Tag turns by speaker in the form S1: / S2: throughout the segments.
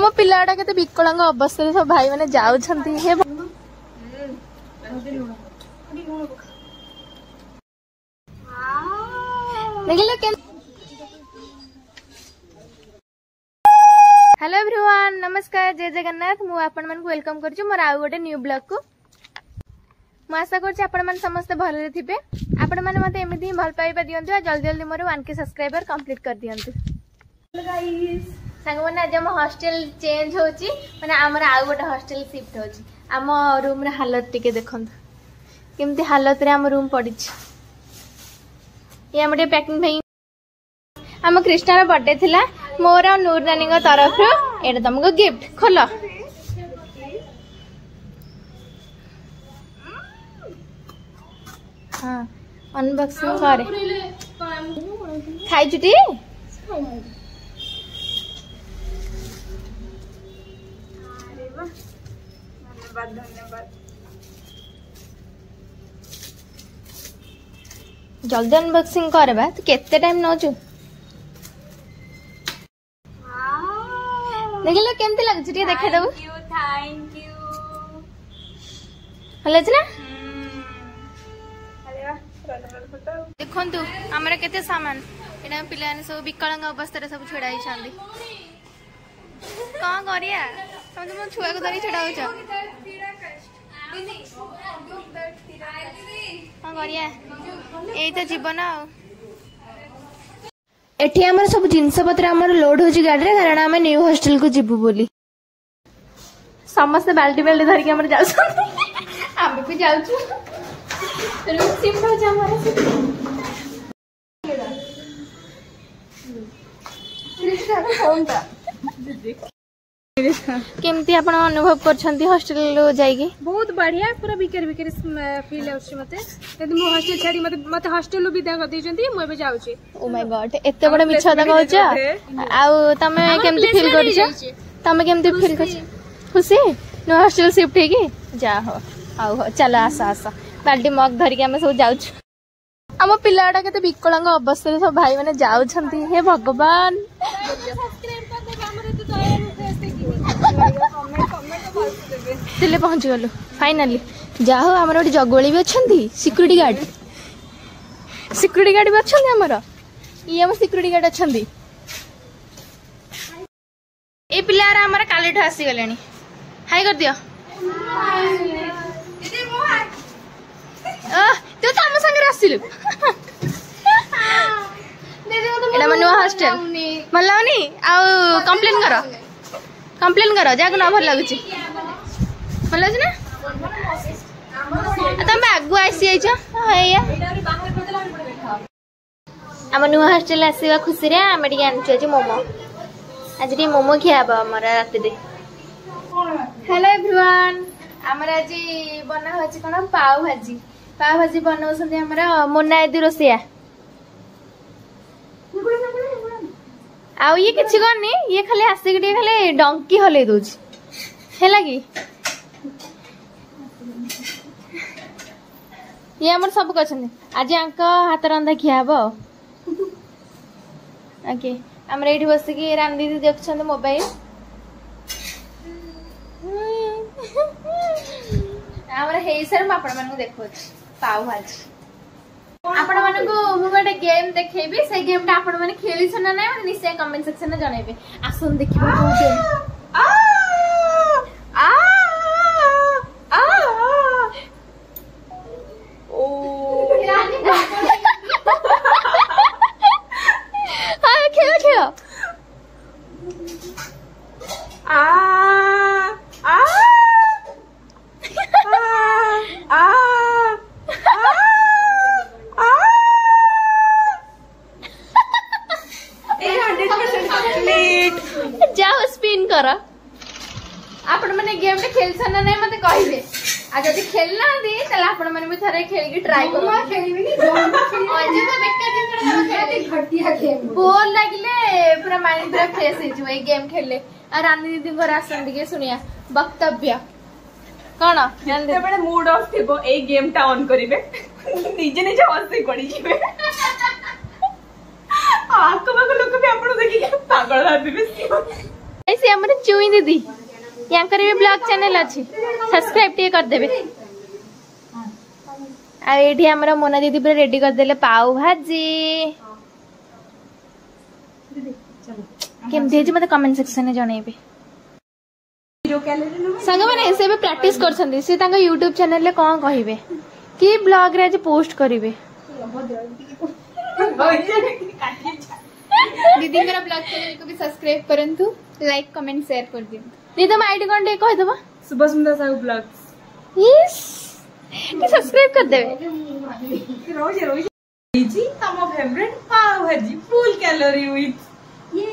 S1: आम पिलाटा के विकलांग अवस्था सब भाई मैंने जाऊछंती हे हेलो एवरीवन नमस्कार जय जगन्नाथ मु आपण मन वेलकम करछु मोर आउ गोटे न्यू ब्लॉग को मु आशा करछि आपण मन समस्त भले थिबे आपण मन मते एमिति भल पाइबा दियंतु आ जल्दी जल्दी मोर 1k सब्सक्राइबर कंप्लीट कर दियंतु। हेलो गाइस संग मन आज हम हॉस्टल चेंज होची माने हमर आउ गोटे हॉस्टल शिफ्ट होची हम रूम रे हालत टिके देखंतु केमति हालत रे हम रूम पड़ी ये हमटे पैकिंग भाई हम कृष्णा बर्थडे थिला मोर और नूर नानी तरफ एटा तुमको गिफ्ट खोलो हाँ अनबॉक्सिंग करे खाई छुटी जल्दी अनबॉक्सिंग करे बा तू केते टाइम नौचु देखिलो केमती लागछ टिके देखे दबु
S2: थैंक यू
S1: हले छ ना देखंतु हमरा केते सामान एना पिलाने सब विकलांग अवस्था रे सब छेड़ाई छांदी का करिया हम तो छुआ को धरी छेड़ा होछ का करिया एई तो जीवन एठी हमर सब जिंस पत्र हमर लोड होची गाड़ी रे कारण हम न्यू हॉस्टल को जिबु बोली समस्त बाल्टी बाल्टी धर के हमर जाउ हम भी जाउ रूम शिफ्ट हो जा हमारा केमती आपण अनुभव करछंती हॉस्टल जाईगी
S2: बहुत बढ़िया पूरा बिकर बिकर फील होछि मते यदि मो हॉस्टल छाडी मते हॉस्टल लो विदा कर देछंती मो एबे जाउछि।
S1: ओ माय गॉड एते बड़ मिछदा कहछ आउ तमे केमती फील करछ तमे केमती फील करछ खुशी नो हॉस्टल शिफ्ट हेगी जा हो आउ हो चलो आसा आसा बाल्टी मग धर के हम सब जाउछ हम पिलाटा के विकलांग अवस्था सब भाई मैंने जाउछंती हे भगवान दिल्ली पहुंच गलु फाइनली जाहो हमर ओटी जगोली भी अछंती सिक्योरिटी गार्ड भी अछंती हमर ये हम सिक्योरिटी गार्ड अछंती ए पिलार हमर काली ठ आसी गलेनी हाय कर दियो दीदी मो हाय तू तो हम संग आसिलु दीदी एला मनुआ हॉस्टल मल्लाउनी आ कंप्लेन करो जाको ना भल लागुची भल अछि ना तमे आगु आसी आइछ हैया हम नुआ हॉस्टल आसीवा खुशी रे हम टिके आनछु आज मोमो आज टी मोमो खियाबा हमरा रात दे। हेलो एवरीवन हमरा आज बना होछि कोन पाव भाजी बनाउछन्ती हमरा मोना एदि रोसिया आउ ये किछि करनी ये खाली आसी के खाली डंकी हले दोछि हेला कि ये हमर सब कछन आज अंक हाथ रंधा खियाबो ओके हम रेडी बस के रांधी दी देखछन मोबाइल हमरा हेई सर म आपण मानको देखो पाव भाजी आपण मानको मु गोटे गेम देखेबी से गेमटा आपण माने खेली छना नै माने निश्चय कमेंट सेक्शन में जणाइबे आसन देखिबो को गेम आ ओ हां खेलो आ जाओ स्पिन कर आपण माने गेम टे खेल सना नै मते कहिबे आ जदी खेलना दी तला आपण माने भी थरे खेल के ट्राई करो खेलिबी नी आज तो बेकार दिन खेले घटिया गेम बोर लागिले पूरा माइंड पूरा फ्रेश हो जवे गेम खेलले आ रानी दीदी घर आसन दिके सुनिया वक्तव्य कोन ते बडे मूड ऑफ थिबो ए गेम टा ऑन करिवे निजे निजे हंसी पड़ी जिवे आको बाको लोक भी आपण देखि पागल भाबिबे हमर चुई दीदी यांकर भी ब्लॉग चैनल अछि सब्सक्राइब टे कर देबे आ एठी हमरा मोना दीदी पूरा रेडी कर देले पाव भाजी केमती है मते कमेंट सेक्शन में जणेबे संग माने से प्रैक्टिस करछंदी से तांगा YouTube चैनल ले कोन कहिबे की ब्लॉग रे आज पोस्ट करिवे दीदी मेरा ब्लॉग चैनल को भी सब्सक्राइब करंतु लाइक कमेंट शेयर कर दियो नी तुम आईडी कोन दे कह दबा
S2: सुबह सुंदर साहू ब्लॉग्स
S1: यस नी सब्सक्राइब कर देबे
S2: रोज रोज जी तम फेवरेट पाव भाजी फुल कैलोरी विथ ये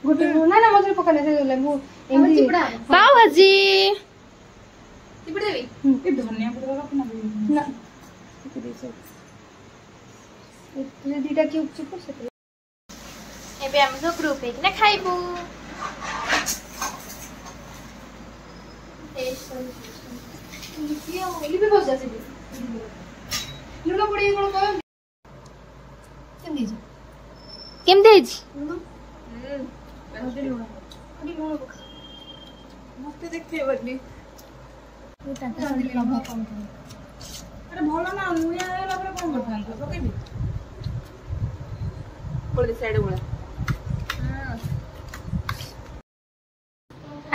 S2: गुड ना ना मजर पकने से लेमु
S1: चिपड़ा पाव भाजी चिपड़ देबी
S2: ए धनिया पड़वा ना ये दीटा क्यूब चिपड़ से
S1: एबे हम सब ग्रुप एक ना खाइबू ये मिली भी बस जासे लुना पड़ी कोन को केम देज
S2: मस्त देखते बड्डी अरे भलो ना नुया आला पर कोन करथान तो पकेबी पड़े साइड बोला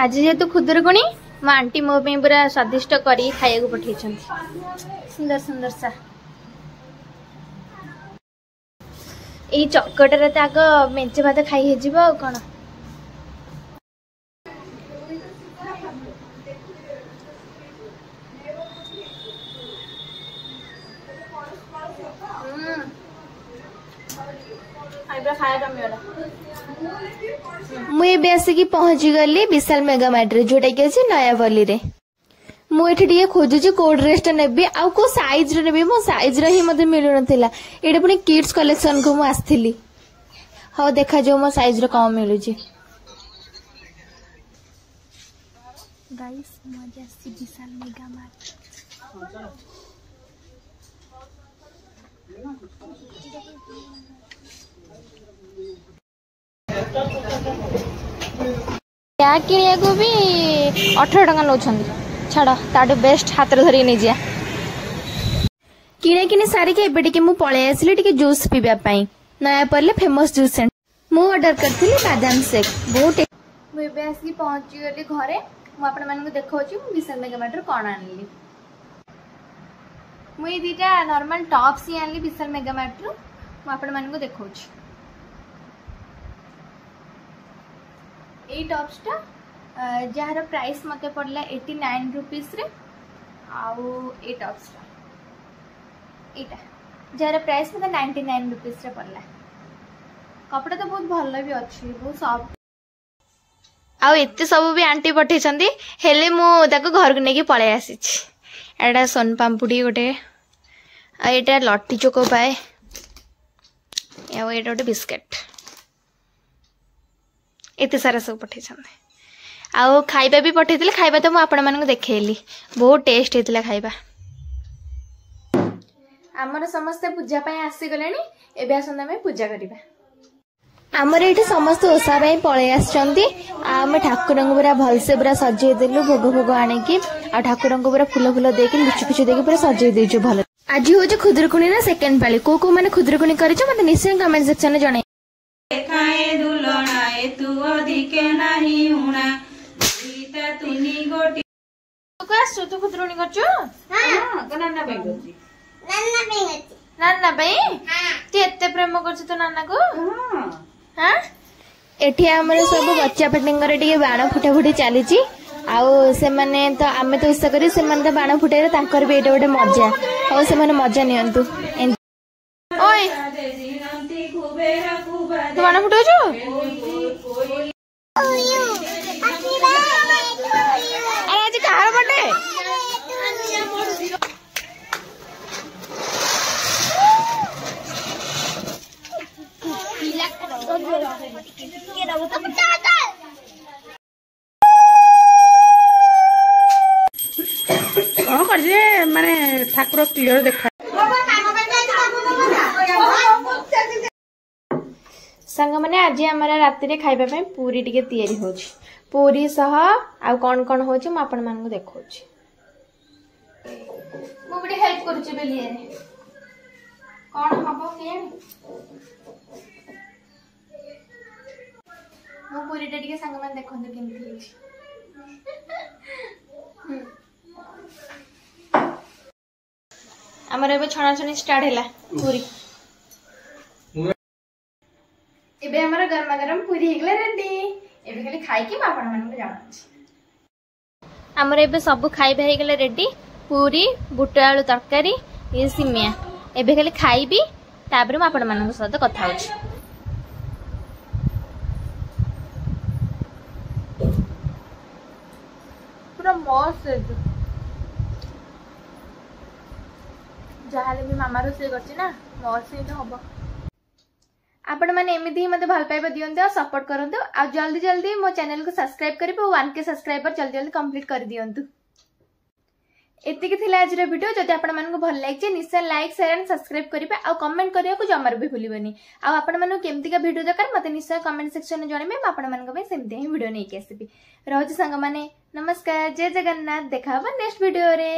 S1: आज जेतु खुदरगुणी मो आंटी मो पे पूरा स्वादिष्ट करी खाया को पठे सुंदर सुंदर सा ए चकटर तो आग मेंचे भात खाई हे जीव कौन मुझे आसिक पहुंची गली विशाल मेगा मार्ट रे जोटा कि अच्छे नयापल्ली रे मुझे खोजुची कोड ड्रेस नेबी आ को साइज रे नेबी मो साइज रे ही मते मिलु नथिला एडे पुनी किड्स कलेक्शन को मु आस्थिली हाउ देखा जो मो साइज रे कम मिलु जी गाइस मजा से विशाल मेगा मार्ट क्या किनिया को भी 18 टका नौ छाड़ ताठू बेस्ट हाथ धरिक नहीं जा किणे किने सारिक एबे मु पळे आसली टिके जूस पीबा पई नयापल्ली फेमस जूस सेंटर मु ऑर्डर करथिली बादाम शेक बहुत मु एबे आसी पहुंची गली घरे मु आपण मानन को देखौची मु विशाल मेगा मार्ट रे कोन आनली मु ए दीटा नॉर्मल टॉप्स ही आनली विशाल मेगा मार्ट रो मु आपण मानन को देखौची ए टॉप्स टा जार प्राइस मते पड़ला 89 रुपीस रे आउ ए टॉप्स टा एटा जार प्राइस मते 99 रुपीस रे पड़ला कपड़ा तो बहुत भल भी अछि बहुत सॉफ्ट आउ एते सब भी आंटी पठे छंदी हेले मु ताको घर को नेकी पळे आसी छी एटा सोन पाम्पुडी गोटे आ एटा लट्टी चोको पाए या एटा गोटे बिस्किट एते सारा सब पठे छंदी आउ खाइबा भी पठे खाइबा तो मुझे आपण देखली बहुत टेस्ट होता खाइबा आमर समस्ते पूजा आसीगले एबे आसंत आमे पूजा करिबा आमर ये समस्त ओषा पलि आम ठाकुर को पूरा भलसे पूरा सजे देलु भोग भोग आनिकी आ ठाकुर को पूरा फूल फूल देके लिचु फिचु देके पूरा सजे देछु भल आज हो खुदुरकुणी ना सेकेंड पाली को माने खुदुरकुणी करिछ मते निश्चय कमेंट सेक्शन में जणे
S3: खाए दुलणाए तू अधिक नाही हुणा गीता तुनी गोटी
S1: को आसु तू खुदुरकुणी करछु
S3: हां तो नाना भाई करछि
S1: नाना भाई हां तू एते प्रेम करछु तो नाना को
S3: हां
S1: हां एठी हमर सब बच्चा पेटिंगर टिके बाण फुटा फुटी चलीची आउ से माने तो आमे तो इच्छा करी से माने तो बाण फुटेरे तांकर भी एटा गोटे मजा आउ से माने मजा नियंतु ओए तू बाण फुटो छु अरे आज कहार बटे
S3: कौन कर माने ठाकुर क्लियर देखा
S1: संग माने आज आमर राति रे खाइबा पे पूरी टिके तयारी होछि पूरी सह आ कोन कोन होछि म आपन मान को देखौछि मु बडी हेल्प करूछि बेलिए रे कोन हबो के मु पूरी टे टिके संग मान देखंदु केमथि होछि आमर एबे छणा छणी स्टार्ट हैला पूरी एबे हमरा गरमा गरम पूरी हेगला रेडी एबे खाली खाई के आपण मन को जाना हमर एबे सब खाइबा हेगला रेडी पूरी बुट आलू तरकारी ये सिमिया एबे खाली खाइबी तापर म आपण मन को साथ कथा होछि पूरा मस्त जहाले भी मामा रोसे करछि ना मस्त ही हबो आपण माने एमिति ही मते भल पाइबा दियंते और सपोर्ट करंतु आ जल्दी जल्दी मो चैनल को सब्सक्राइब करिबो 1K सब्सक्राइबर जल्दी जल्दी कंप्लीट कर दियंतु एतिके थिला आज रो वीडियो जदि आपण मानको भल लाग निश्चय लाइक शेयर एंड सब्सक्राइब करिबा आ कमेंट करिया को जमर भी भूलिबनी आ आपण मानको केमति का वीडियो दरकार मते निश्चय कमेंट सेक्शन में जणिबे म आपण मानको पे सेमते ही वीडियो नै के आसीबी रहउछि संग माने नमस्कार जय जगन्नाथ देखा नेक्स्ट वीडियो रे।